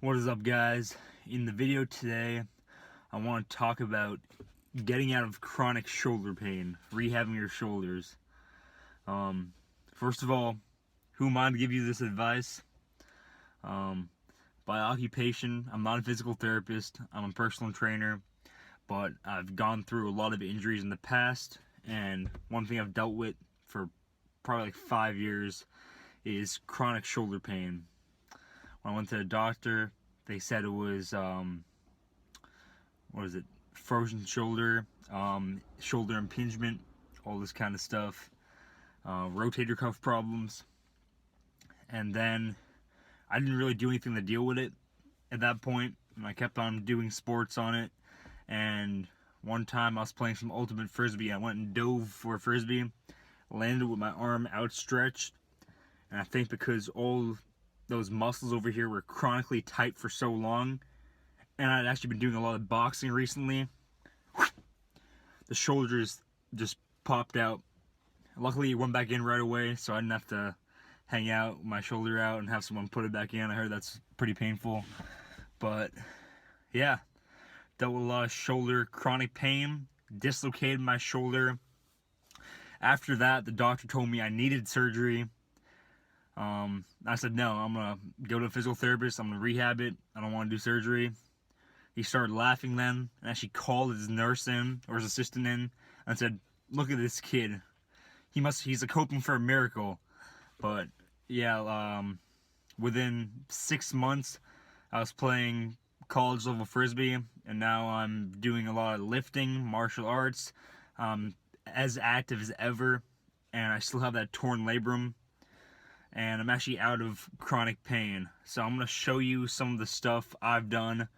What is up, guys? In the video today, I want to talk about getting out of chronic shoulder pain, rehabbing your shoulders. First of all, who am I to give you this advice? By occupation, I'm not a physical therapist, I'm a personal trainer, but I've gone through a lot of injuries in the past, and one thing I've dealt with for probably like 5 years is chronic shoulder pain. When I went to the doctor, they said it was frozen shoulder, shoulder impingement, all this kind of stuff, rotator cuff problems. And then I didn't really do anything to deal with it at that point, and I kept on doing sports on it. And one time I was playing some ultimate frisbee. I went and dove for a frisbee, landed with my arm outstretched, and I think because all those muscles over here were chronically tight for so long, and I'd actually been doing a lot of boxing recently, the shoulders just popped out. Luckily, it went back in right away, so I didn't have to hang out my shoulder out and have someone put it back in. I heard that's pretty painful. But yeah, dealt with a lot of shoulder chronic pain, dislocated my shoulder. After that, the doctor told me I needed surgery. I said, no, I'm gonna go to a physical therapist, I'm gonna rehab it, I don't wanna do surgery. He started laughing then, and actually called his nurse in, or his assistant in, and said, look at this kid. He's hoping for a miracle. But yeah, within 6 months, I was playing college level frisbee, and now I'm doing a lot of lifting, martial arts, as active as ever, and I still have that torn labrum, and I'm actually out of chronic pain. So I'm going to show you some of the stuff I've done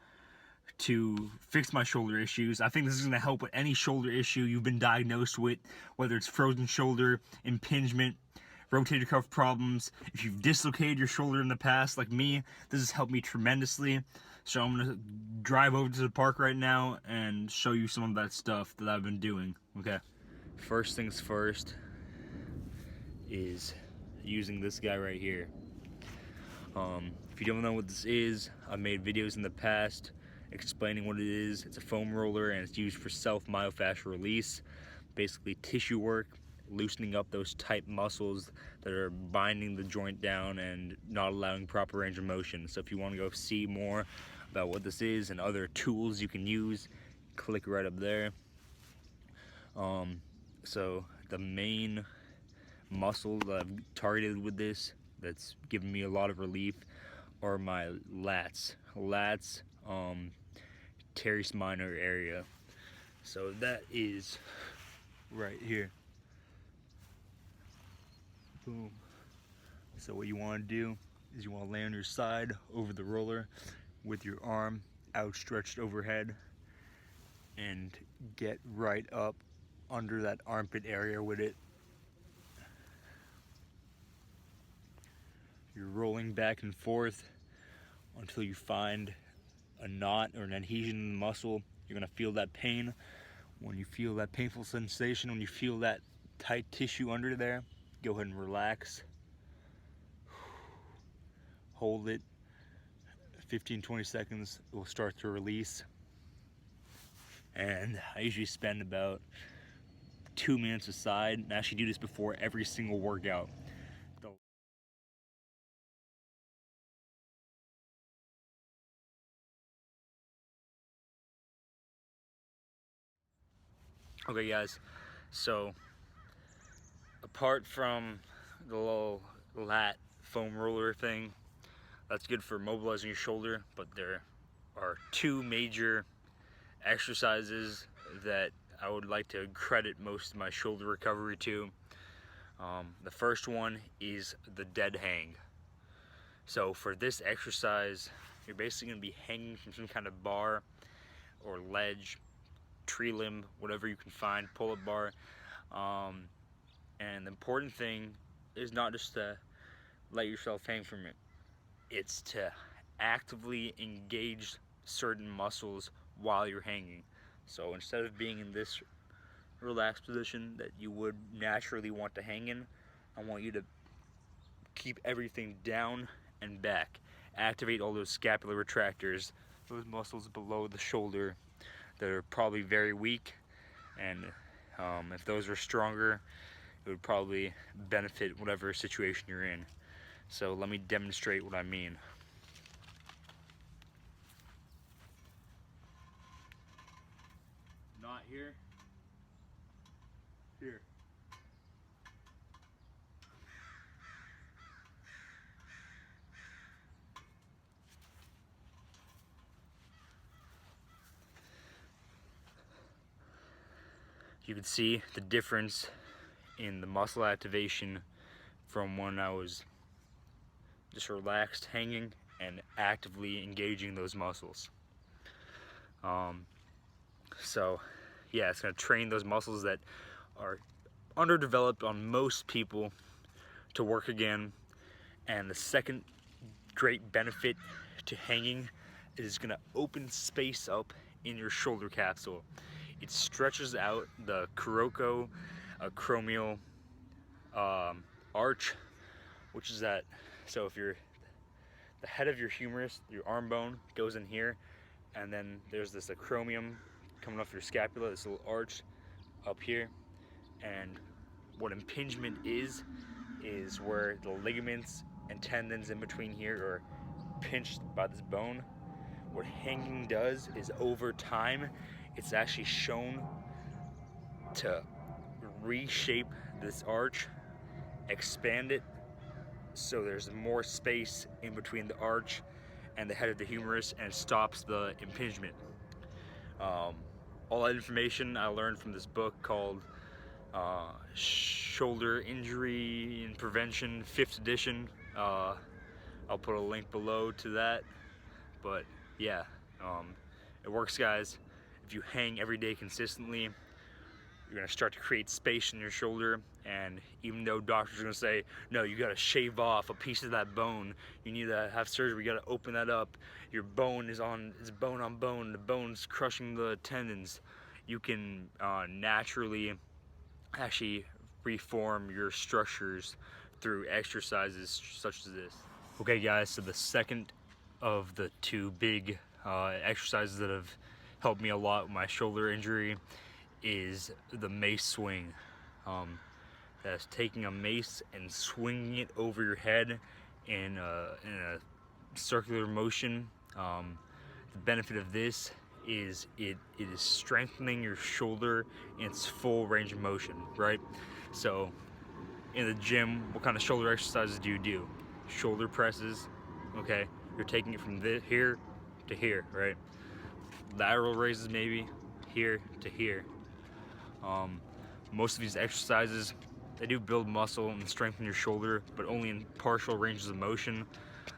to fix my shoulder issues. I think this is going to help with any shoulder issue you've been diagnosed with, whether it's frozen shoulder, impingement, rotator cuff problems. If you've dislocated your shoulder in the past like me, this has helped me tremendously. So I'm going to drive over to the park right now and show you some of that stuff that I've been doing. Okay. First things first is using this guy right here. If you don't know what this is, I've made videos in the past explaining what it is. It's a foam roller and it's used for self-myofascial release, basically tissue work, loosening up those tight muscles that are binding the joint down and not allowing proper range of motion. So if you want to go see more about what this is and other tools you can use, click right up there. So the main muscle that I've targeted with this that's given me a lot of relief are my lats, teres minor area. So that is right here. Boom. So what you want to do is you want to lay on your side over the roller with your arm outstretched overhead and get right up under that armpit area with it. You're rolling back and forth until you find a knot or an adhesion in the muscle. You're gonna feel that pain. When you feel that painful sensation, when you feel that tight tissue under there, go ahead and relax. Hold it 15-20 seconds, it will start to release. And I usually spend about 2 minutes aside, and I actually do this before every single workout. Okay guys, so apart from the little lat foam roller thing, that's good for mobilizing your shoulder, but there are two major exercises that I would like to credit most of my shoulder recovery to. The first one is the dead hang. So for this exercise, you're basically going to be hanging from some kind of bar or ledge, tree limb, whatever you can find, pull-up bar. And the important thing is not just to let yourself hang from it. It's to actively engage certain muscles while you're hanging. So instead of being in this relaxed position that you would naturally want to hang in, I want you to keep everything down and back activate all those scapular retractors, those muscles below the shoulder that are probably very weak, and if those were stronger, it would probably benefit whatever situation you're in. So let me demonstrate what I mean. Not here. Here. You can see the difference in the muscle activation from when I was just relaxed, hanging, and actively engaging those muscles. So yeah, it's going to train those muscles that are underdeveloped on most people to work again. And the second great benefit to hanging is it's going to open space up in your shoulder capsule. It stretches out the coracoacromial arch, which is that. So if you're the head of your humerus, your arm bone goes in here, and then there's this acromion coming off your scapula, this little arch up here. And what impingement is where the ligaments and tendons in between here are pinched by this bone. What hanging does is, over time, it's actually shown to reshape this arch, expand it, so there's more space in between the arch and the head of the humerus, and stops the impingement. All that information I learned from this book called Shoulder Injury and Prevention, 5th edition. I'll put a link below to that. But yeah, it works, guys. If you hang every day consistently, you're gonna start to create space in your shoulder. And even though doctors are gonna say, no, you gotta shave off a piece of that bone, you need to have surgery, you gotta open that up, your bone is bone on bone, the bone's crushing the tendons, you can naturally actually reform your structures through exercises such as this. Okay guys, so the second of the two big exercises that have helped me a lot with my shoulder injury is the mace swing. That's taking a mace and swinging it over your head in a circular motion. The benefit of this is it is strengthening your shoulder in its full range of motion, right? So in the gym, what kind of shoulder exercises do you do? Shoulder presses, okay? You're taking it from here to here, right? Lateral raises maybe, here to here. Most of these exercises, they do build muscle and strengthen your shoulder, but only in partial ranges of motion.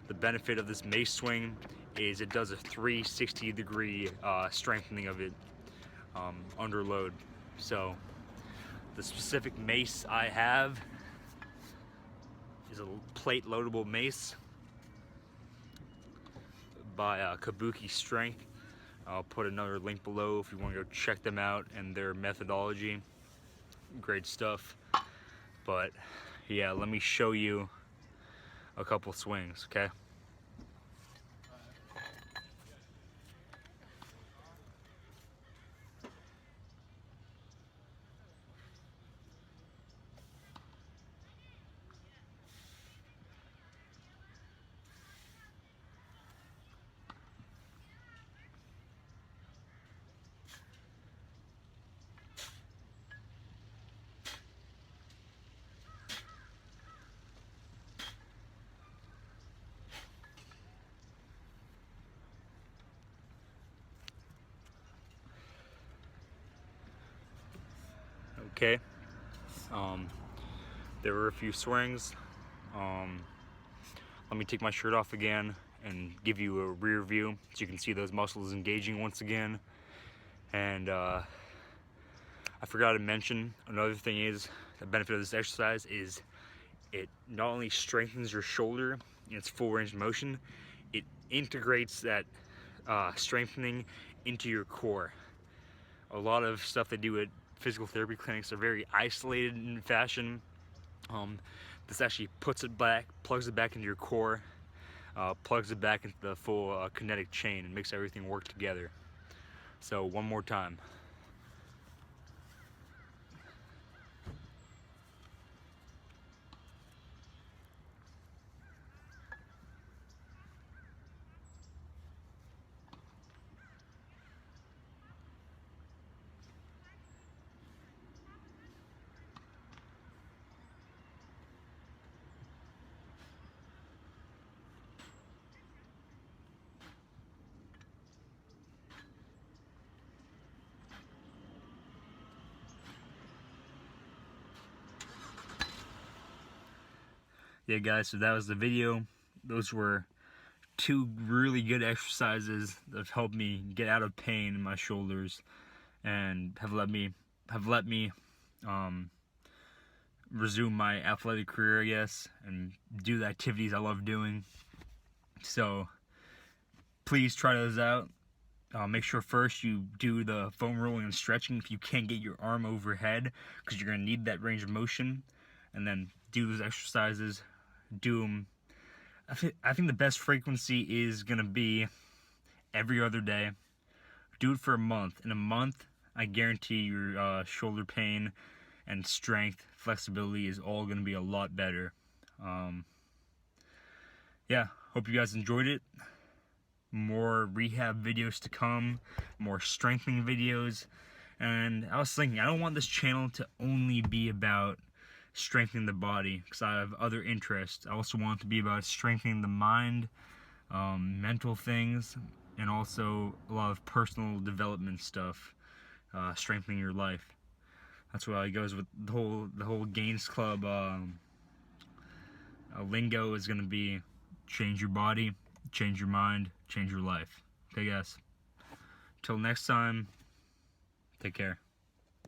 The benefit of this mace swing is it does a 360-degree strengthening of it under load. So the specific mace I have is a plate loadable mace by Kabuki Strength. I'll put another link below if you want to go check them out and their methodology. Great stuff. But yeah, let me show you a couple swings, okay? Okay, there were a few swings. Let me take my shirt off again and give you a rear view so you can see those muscles engaging once again. And I forgot to mention, another thing is, the benefit of this exercise is it not only strengthens your shoulder in its full range of motion, it integrates that strengthening into your core. A lot of stuff they do at physical therapy clinics are very isolated in fashion. This actually puts it back, plugs it back into your core, plugs it back into the full kinetic chain and makes everything work together. So one more time. Yeah guys, so that was the video. Those were 2 really good exercises that have helped me get out of pain in my shoulders and have let me resume my athletic career, I guess, and do the activities I love doing. So please try those out. Make sure first you do the foam rolling and stretching if you can't get your arm overhead, because you're going to need that range of motion. And then do those exercises. Do them. I think the best frequency is going to be every other day. Do it for a month. In a month, I guarantee your shoulder pain and strength, flexibility is all going to be a lot better. Yeah, hope you guys enjoyed it. More rehab videos to come, more strengthening videos. And I was thinking, I don't want this channel to only be about strengthening the body, because I have other interests. I also want it to be about strengthening the mind, mental things, and also a lot of personal development stuff, strengthening your life. That's why it goes with the whole Gains Club lingo is going to be change your body, change your mind, change your life. Okay guys, till next time, take care.